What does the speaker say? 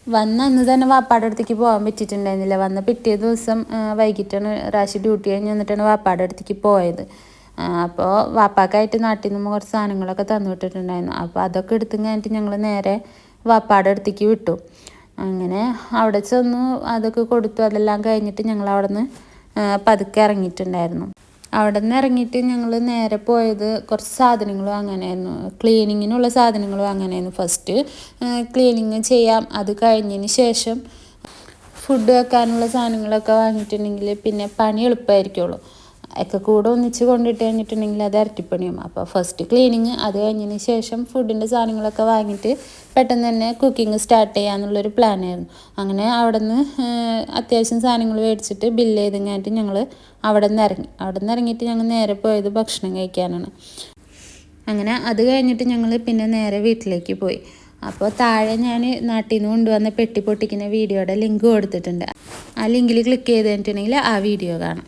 വന്ന അന്ന് തന്നെ വാപ്പാടെ അടുത്തേക്ക് പോകാൻ പറ്റിയിട്ടുണ്ടായിരുന്നില്ല. വന്ന പിറ്റേ ദിവസം വൈകിട്ടാണ് റാശി ഡ്യൂട്ടി കഴിഞ്ഞ് വന്നിട്ടാണ് വാപ്പാടെ അടുത്തേക്ക് പോയത്. അപ്പോൾ വാപ്പാക്കായിട്ട് നാട്ടിൽ നിന്ന് കുറച്ച് സാധനങ്ങളൊക്കെ തന്നു വിട്ടിട്ടുണ്ടായിരുന്നു. അപ്പോൾ അതൊക്കെ എടുത്തു കഴിഞ്ഞിട്ട് ഞങ്ങൾ നേരെ വാപ്പാടെ അടുത്തേക്ക് വിട്ടു. അങ്ങനെ അവിടെ ചെന്നു അതൊക്കെ കൊടുത്തു. അതെല്ലാം കഴിഞ്ഞിട്ട് ഞങ്ങൾ അവിടെ നിന്ന് പതുക്കെ ഇറങ്ങിയിട്ടുണ്ടായിരുന്നു. അവിടെ നിന്ന് ഇറങ്ങിയിട്ട് ഞങ്ങൾ നേരെ പോയത് കുറച്ച് സാധനങ്ങൾ വാങ്ങാനായിരുന്നു. ക്ലീനിങ്ങിനുള്ള സാധനങ്ങൾ വാങ്ങാനായിരുന്നു. ഫസ്റ്റ് ക്ലീനിങ് ചെയ്യാം. അത് കഴിഞ്ഞതിന് ശേഷം ഫുഡ് വെക്കാനുള്ള സാധനങ്ങളൊക്കെ വാങ്ങിയിട്ടുണ്ടെങ്കിൽ പിന്നെ പണി എളുപ്പമായിരിക്കുള്ളൂ. ഒക്കെ കൂടെ ഒന്നിച്ച് കൊണ്ടിട്ട് കഴിഞ്ഞിട്ടുണ്ടെങ്കിൽ അത് ഇരട്ടിപ്പണിയും. അപ്പോൾ ഫസ്റ്റ് ക്ലീനിങ്, അത് കഴിഞ്ഞതിന് ശേഷം ഫുഡിൻ്റെ സാധനങ്ങളൊക്കെ വാങ്ങിയിട്ട് പെട്ടെന്ന് തന്നെ കുക്കിംഗ് സ്റ്റാർട്ട് ചെയ്യാമെന്നുള്ളൊരു പ്ലാനായിരുന്നു. അങ്ങനെ അവിടെ നിന്ന് അത്യാവശ്യം സാധനങ്ങൾ മേടിച്ചിട്ട് ബില്ല് ചെയ്ത് കഴിഞ്ഞിട്ട് ഞങ്ങൾ അവിടെ നിന്ന് ഇറങ്ങിയിട്ട് ഞങ്ങൾ നേരെ പോയത് ഭക്ഷണം കഴിക്കാനാണ്. അങ്ങനെ അത് കഴിഞ്ഞിട്ട് ഞങ്ങൾ പിന്നെ നേരെ വീട്ടിലേക്ക് പോയി. അപ്പോൾ താഴെ ഞാൻ നാട്ടിൽ നിന്ന് കൊണ്ടുവന്ന പെട്ടി പൊട്ടിക്കുന്ന വീഡിയോയുടെ ലിങ്ക് കൊടുത്തിട്ടുണ്ട്. ആ ലിങ്കിൽ ക്ലിക്ക് ചെയ്ത് കഴിഞ്ഞിട്ടുണ്ടെങ്കിൽ ആ വീഡിയോ കാണാം.